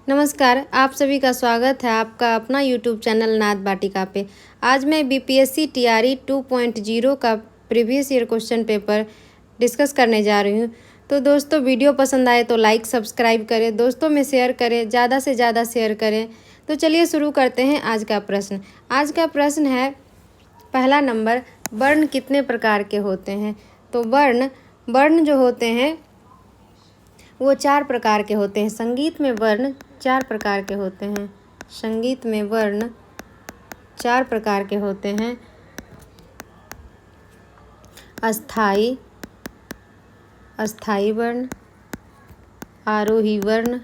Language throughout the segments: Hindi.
नमस्कार, आप सभी का स्वागत है आपका अपना यूट्यूब चैनल नाद वाटिका पे। आज मैं बीपीएससी टीआरई 2.0 का previous year question paper discuss करने जा रही हूँ। तो दोस्तों, वीडियो पसंद आए तो लाइक सब्सक्राइब करें, दोस्तों में शेयर करें, ज़्यादा से ज़्यादा शेयर करें। तो चलिए शुरू करते हैं आज का प्रश्न। आज का प्रश्न है पहला नंबर, वर्ण कितने प्रकार के होते हैं। तो वर्ण जो होते हैं वो 4 प्रकार के होते हैं। संगीत में वर्ण 4 प्रकार के होते हैं। संगीत में वर्ण 4 प्रकार के होते हैं। अस्थाई वर्ण, आरोही वर्ण,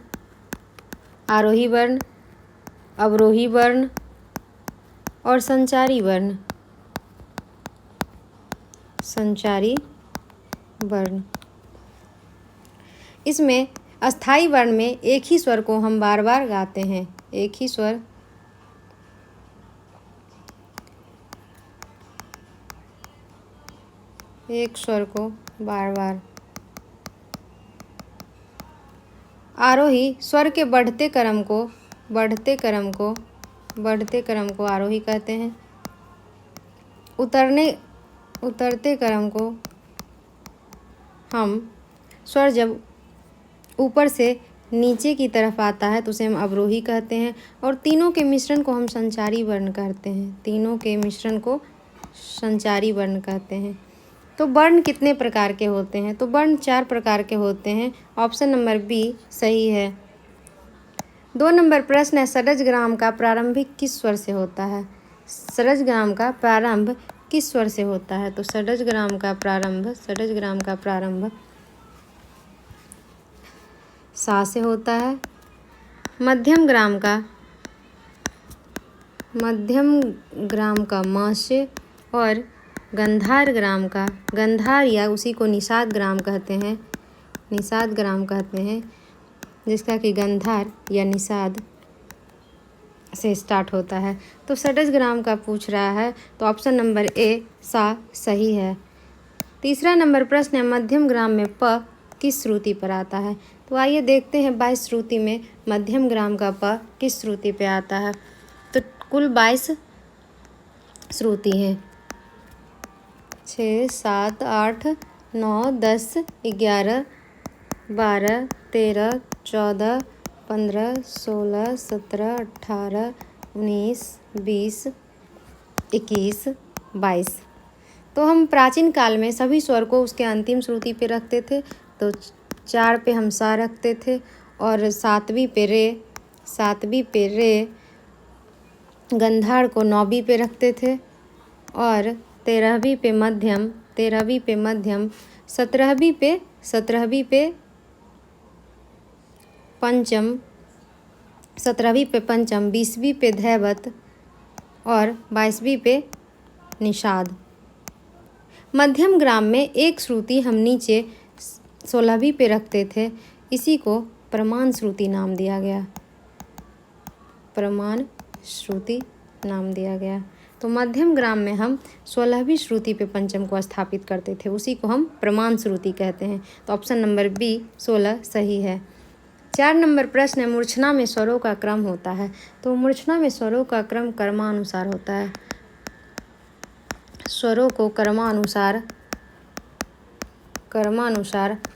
अवरोही वर्ण और संचारी वर्ण। इसमें अस्थाई वर्ण में एक ही स्वर को हम बार बार गाते हैं। एक ही स्वर को बार बार। आरोही स्वर के बढ़ते क्रम को आरोही कहते हैं। उतरते क्रम को हम स्वर जब ऊपर से नीचे की तरफ आता है तो उसे हम अवरोही कहते हैं। और तीनों के मिश्रण को हम संचारी वर्ण कहते हैं। तो वर्ण कितने प्रकार के होते हैं। तो वर्ण 4 प्रकार के होते हैं। ऑप्शन नंबर बी सही है। 2 नंबर प्रश्न है, षडजग्राम का प्रारंभिक किस स्वर से होता है। षडजग्राम का प्रारंभ किस स्वर से होता है। तो षडजग्राम का प्रारंभ सा से होता है। मध्यम ग्राम का म से और गंधार या उसी को निषाद ग्राम कहते हैं, जिसका कि गंधार या निषाद से स्टार्ट होता है। तो षडजग्राम का पूछ रहा है तो ऑप्शन नंबर ए सा सही है। तीसरा नंबर प्रश्न है, मध्यम ग्राम में प किस श्रुति पर आता है। तो आइए देखते हैं 22 श्रुति में मध्यम ग्राम का प किस श्रुति पे आता है। तो कुल 22 श्रुति हैं। 6, 7, 8, 9, 10, 11, 12, 13, 14, 15, 16, 17, 18, 19, 20, 21, 22। तो हम प्राचीन काल में सभी स्वर को उसके अंतिम श्रुति पे रखते थे। तो 4 पे हम सा रखते थे और 7वीं पे रे, गंधार को 9वीं पे रखते थे और 13वीं पे मध्यम, 17वीं पे पंचम, 20वीं पे धैवत और 22वीं पे निषाद। मध्यम ग्राम में एक श्रुति हम नीचे 16वीं पे रखते थे, इसी को प्रमाण श्रुति नाम दिया गया। तो मध्यम ग्राम में हम 16वीं श्रुति पे पंचम को स्थापित करते थे, उसी को हम प्रमाण श्रुति कहते हैं। तो ऑप्शन नंबर बी 16 सही है। 4 नंबर प्रश्न है, मूर्छना में स्वरों का क्रम होता है। तो मूर्छना में स्वरों का क्रम क्रमानुसार होता है। स्वरों को क्रमानुसार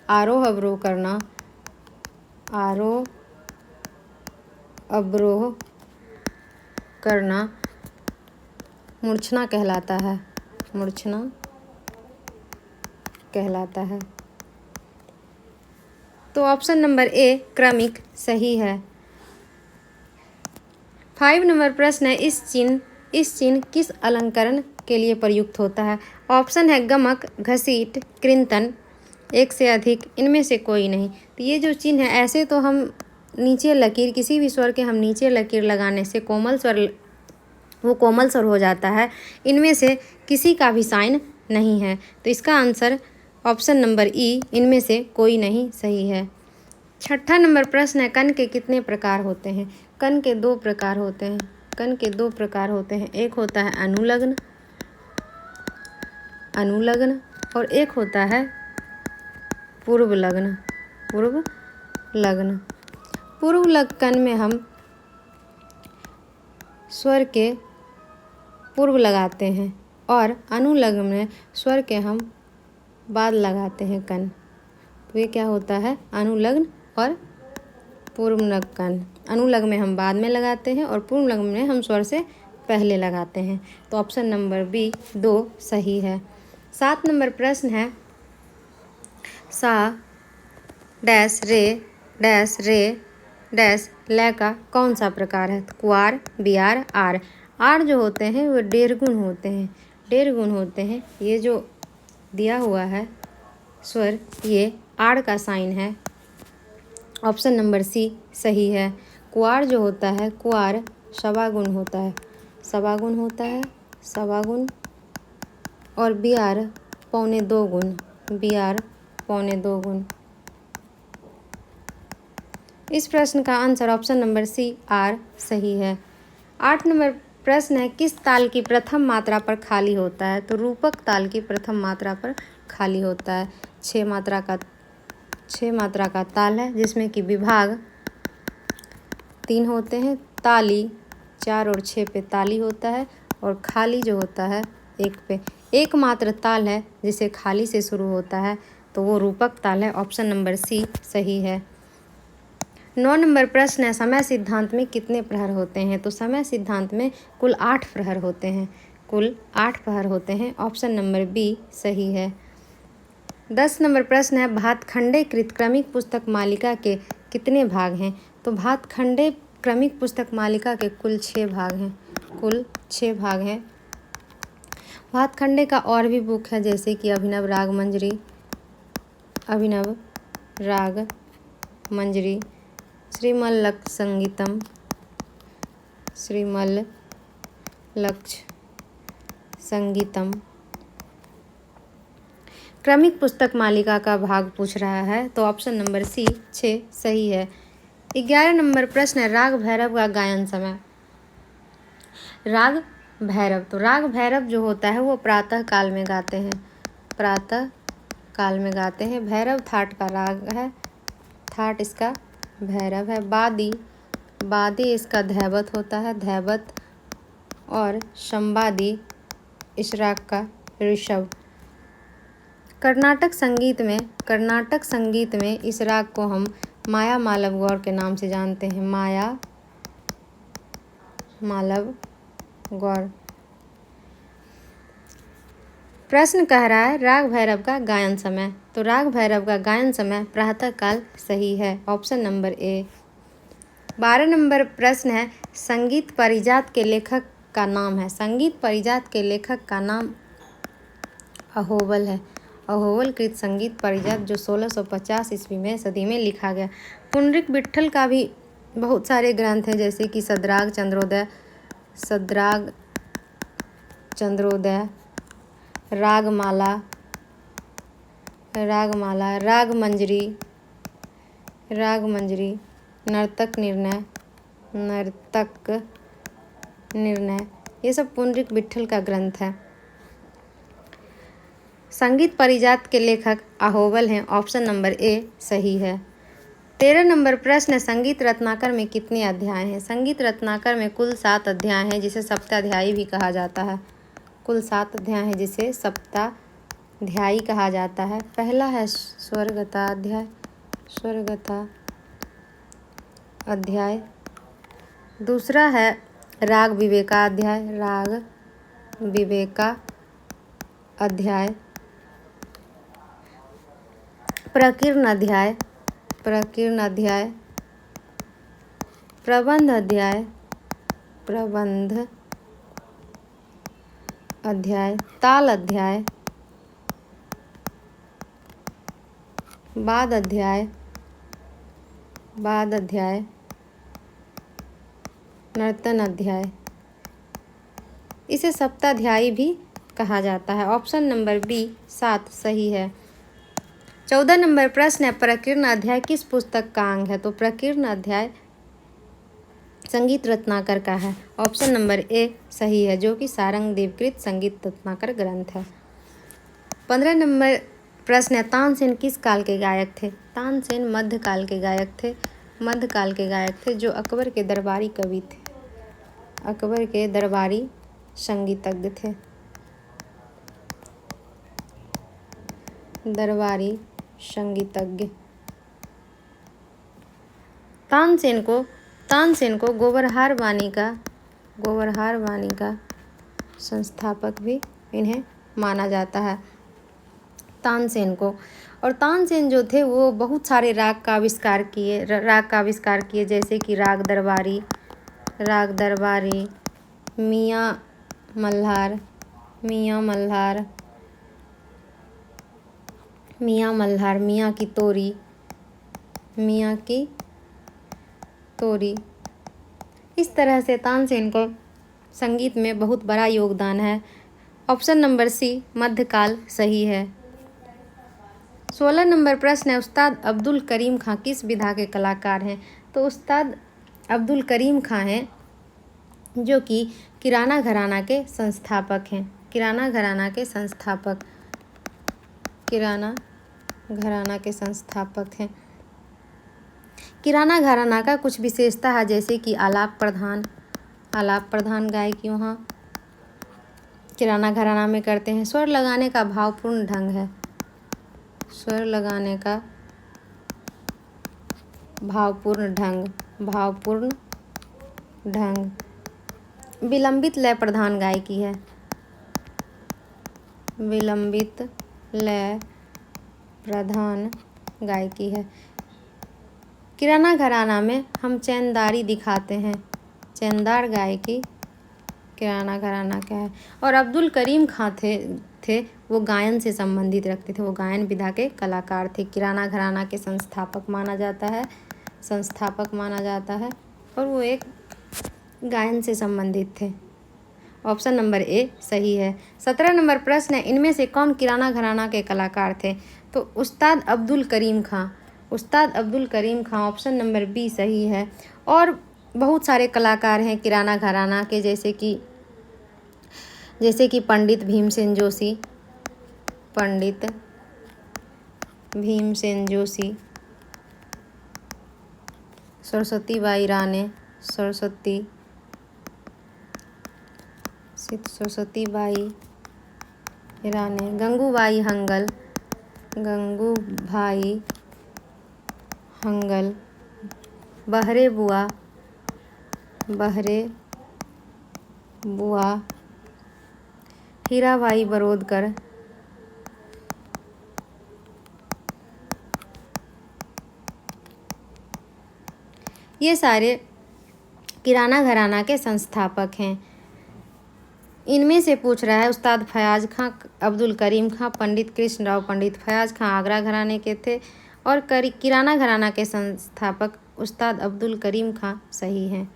आरोह अवरोह करना मूर्छना कहलाता है। तो ऑप्शन नंबर ए क्रमिक सही है। 5 नंबर प्रश्न है, इस चिन्ह किस अलंकरण के लिए प्रयुक्त होता है। ऑप्शन है गमक, घसीट, कृंतन, एक से अधिक, इनमें से कोई नहीं। तो ये जो चिन्ह है, ऐसे तो हम नीचे लकीर, किसी भी स्वर के हम नीचे लकीर लगाने से कोमल स्वर हो जाता है। इनमें से किसी का भी साइन नहीं है। तो इसका आंसर ऑप्शन नंबर ई, इनमें से कोई नहीं सही है। 6ठा नंबर प्रश्न है, कण के कितने प्रकार होते हैं। कण के 2 प्रकार होते हैं। एक होता है अनुलग्न और एक होता है पूर्व लग्न। पूर्व लग में हम स्वर के पूर्व लगाते हैं और अनुलग्न में स्वर के हम बाद लगाते हैं कन। तो ये क्या होता है, अनुलग्न और पूर्वलग्न कन। अनुलग्न में हम बाद में लगाते हैं और पूर्वलग्न में हम स्वर से पहले लगाते हैं। तो ऑप्शन नंबर बी 2 सही है। 7 नंबर प्रश्न है, सा डैश रे डैश रे डैश लय का कौन सा प्रकार है। क्वार, बियार, आर। आर जो होते हैं वो डेढ़ गुण होते हैं, डेढ़ गुण होते हैं। ये जो दिया हुआ है स्वर, ये आर का साइन है। ऑप्शन नंबर सी सही है। क्वार जो होता है, क्वार सवागुण होता है, सवागुण होता है, सवागुण। और बियार पौने 2 गुण, बियार पौने 2 गुण। इस प्रश्न का आंसर ऑप्शन नंबर सी आर सही है। 8 नंबर प्रश्न है, किस ताल की प्रथम मात्रा पर खाली होता है। तो रूपक ताल की प्रथम मात्रा पर खाली होता है। 6 मात्रा का ताल है जिसमें कि विभाग 3 होते हैं। ताली 4 और 6 पे ताली होता है और खाली जो होता है 1 पे। एकमात्र ताल है जिसे खाली से शुरू होता है, तो वो रूपक ताल है। ऑप्शन नंबर सी सही है। 9 नंबर प्रश्न है, समय सिद्धांत में कितने प्रहर होते हैं। तो समय सिद्धांत में कुल 8 प्रहर होते हैं, कुल 8 प्रहर होते हैं। ऑप्शन नंबर बी सही है। 10 नंबर प्रश्न है, भातखंडे कृत क्रमिक पुस्तक मालिका के कितने भाग हैं। तो भातखंडे क्रमिक पुस्तक मालिका के कुल 6 भाग हैं, कुल 6 भाग हैं। भातखंडे का और भी बुक है जैसे कि अभिनव राग मंजरी, अभिनव राग मंजरी, श्रीमल्लक्ष संगीतम, श्रीमल्लक्ष संगीतम। क्रमिक पुस्तक मालिका का भाग पूछ रहा है, तो ऑप्शन नंबर सी 6 सही है। 11 नंबर प्रश्न है, राग भैरव का गायन समय। राग भैरव, तो राग भैरव जो होता है वो प्रातः काल में गाते हैं, प्रातः काल में गाते हैं। भैरव थाट का राग है, थाट इसका भैरव है। बादी, बादी इसका धैवत होता है, धैवत। और संवादी इस राग का ऋषभ। कर्नाटक संगीत में इस राग को हम माया मालव गौर के नाम से जानते हैं, माया मालव गौर। प्रश्न कह रहा है राग भैरव का गायन समय। तो राग भैरव का गायन समय प्रातः काल सही है। Option number A. 12 नंबर प्रश्न है, संगीत परिजात के लेखक का नाम है। संगीत परिजात के लेखक का नाम अहोबल है। अहोबल कृत संगीत परिजात जो 1650 ईस्वी में सदी में लिखा गया। पुंडरीक विट्ठल का भी बहुत सारे ग्रंथ हैं जैसे कि सद्राग चंद्रोदय, सद्राग चंद्रोदय, रागमाला, रागमाला, रागमंजरी, रागमंजरी, नर्तक निर्णय, नर्तक निर्णय, ये सब पुंडरीक विट्ठल का ग्रंथ है। संगीत परिजात के लेखक अहोबल हैं। ऑप्शन नंबर ए सही है। 13 नंबर प्रश्न है, संगीत रत्नाकर में कितने अध्याय हैं। संगीत रत्नाकर में कुल 7 अध्याय हैं जिसे सप्ताध्यायी भी कहा जाता है। कुल 7 अध्याय हैं जिसे सप्ताध्यायी कहा जाता है। पहला है स्वरगता अध्याय, स्वरगता अध्याय। दूसरा है राग विवेका अध्याय, राग विवेका अध्याय। प्रकीर्ण अध्याय, प्रकीर्ण अध्याय। प्रबंध अध्याय, प्रबंध अध्याय। ताल अध्याय, बाद अध्याय, बाद अध्याय। नर्तन अध्याय। इसे सप्ताध्यायी भी कहा जाता है। ऑप्शन नंबर बी 7 सही है। 14 नंबर प्रश्न है, प्रकीर्ण अध्याय किस पुस्तक का अंग है। तो प्रकीर्ण अध्याय संगीत रत्नाकर का है। ऑप्शन नंबर ए सही है, जो कि सारंग देवकृत संगीत रत्नाकर ग्रंथ है। 15 नंबर प्रश्न है, तानसेन किस काल के गायक थे। तानसेन मध्यकाल के गायक थे, मध्यकाल के गायक थे जो अकबर के दरबारी कवि थे, अकबर के दरबारी संगीतज्ञ थे, दरबारी संगीतज्ञ। तानसेन को गोबरहार वाणी का संस्थापक भी इन्हें माना जाता है, तानसेन को। और तानसेन जो थे वो बहुत सारे राग का आविष्कार किए, जैसे कि राग दरबारी, मियाँ मल्हार, मियाँ की तोरी। इस तरह से तानसेन को संगीत में बहुत बड़ा योगदान है। ऑप्शन नंबर सी मध्यकाल सही है। 16 नंबर प्रश्न है, उस्ताद अब्दुल करीम खां किस विधा के कलाकार हैं? तो उस्ताद अब्दुल करीम खां हैं जो कि किराना घराना के संस्थापक हैं, किराना घराना के संस्थापक हैं। किराना घराना का कुछ विशेषता है, जैसे कि आलाप प्रधान गायकी वहाँ किराना घराना में करते हैं। स्वर लगाने का भावपूर्ण ढंग। विलंबित लय प्रधान गायकी है, किराना घराना में हम चैनदारी दिखाते हैं, चैनदार गायकी किराना घराना का है। और अब्दुल करीम खां थे वो गायन से संबंधित रखते थे, वो गायन विधा के कलाकार थे, किराना घराना के संस्थापक माना जाता है और वो एक गायन से संबंधित थे। ऑप्शन नंबर ए सही है। 17 नंबर प्रश्न है, इनमें से कौन किराना घराना के कलाकार थे? तो उस्ताद अब्दुल करीम खां ऑप्शन नंबर बी सही है। और बहुत सारे कलाकार हैं किराना घराना के, जैसे कि पंडित भीमसेन जोशी, सरस्वती बाई राणे, गंगूबाई हंगल, बहरे बुआ, हीराबाई बरोदकर, ये सारे किराना घराना के संस्थापक हैं। इनमें से पूछ रहा है उस्ताद फयाज खां, अब्दुल करीम खां, पंडित कृष्णराव पंडित फयाज खां आगरा घराने के थे और किराना घराना के संस्थापक उस्ताद अब्दुल करीम खां सही हैं।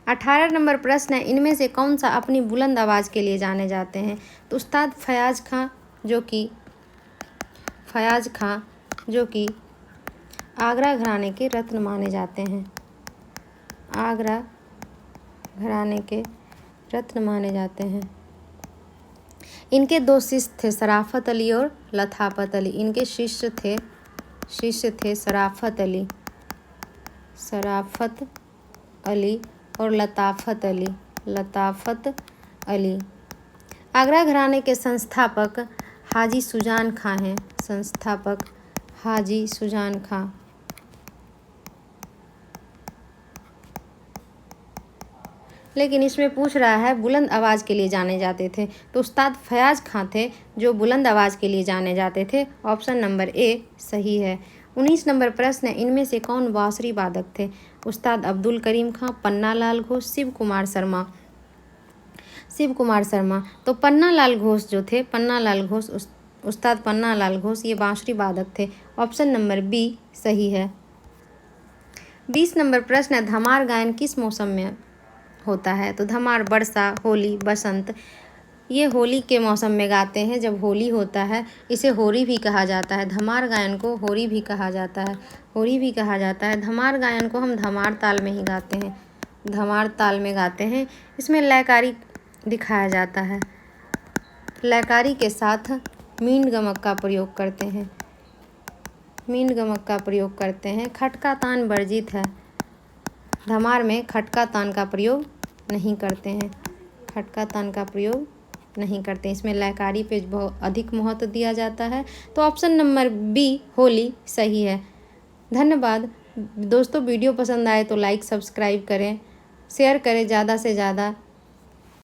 18 नंबर प्रश्न है, इनमें से कौन सा अपनी बुलंद आवाज़ के लिए जाने जाते हैं? तो उस्ताद फयाज खां जो कि आगरा घराने के रत्न माने जाते हैं, आगरा घराने के रत्न माने जाते हैं। इनके दो शिष्य थे, शराफत अली और लताफत अली। इनके शिष्य थे शराफत अली और लताफत अली। आगरा घराने के संस्थापक हाजी सुजान खां हैं, हाजी सुजान खां। लेकिन इसमें पूछ रहा है बुलंद आवाज़ के लिए जाने जाते थे, तो उस्ताद फयाज खां थे जो बुलंद आवाज़ के लिए जाने जाते थे। ऑप्शन नंबर ए सही है। 19 नंबर प्रश्न है, इनमें से कौन बांसुरी वादक थे? उस्ताद अब्दुल करीम खां, पन्ना लाल घोष, शिव कुमार शर्मा। तो पन्ना लाल घोष उस्ताद पन्ना लाल घोष ये बांसुरी वादक थे। ऑप्शन नंबर बी सही है। 20 नंबर प्रश्न है, धमार गायन किस मौसम में होता है? तो धमार वर्षा, होली, बसंत, ये होली के मौसम में गाते हैं। जब होली होता है इसे होरी भी कहा जाता है, धमार गायन को होरी भी कहा जाता है। धमार गायन को हम धमार ताल में ही गाते हैं, इसमें लयकारी दिखाया जाता है, लयकारी के साथ मींड गमक का प्रयोग करते हैं। मीन गमक का प्रयोग करते हैं। खटका तान वर्जित है। धमार में खटका तान का प्रयोग नहीं करते हैं। खटका तान का प्रयोग नहीं करते। इसमें लयकारी पे बहुत अधिक महत्व दिया जाता है। तो ऑप्शन नंबर बी होली सही है। धन्यवाद दोस्तों। वीडियो पसंद आए तो लाइक सब्सक्राइब करें, शेयर करें ज़्यादा से ज़्यादा।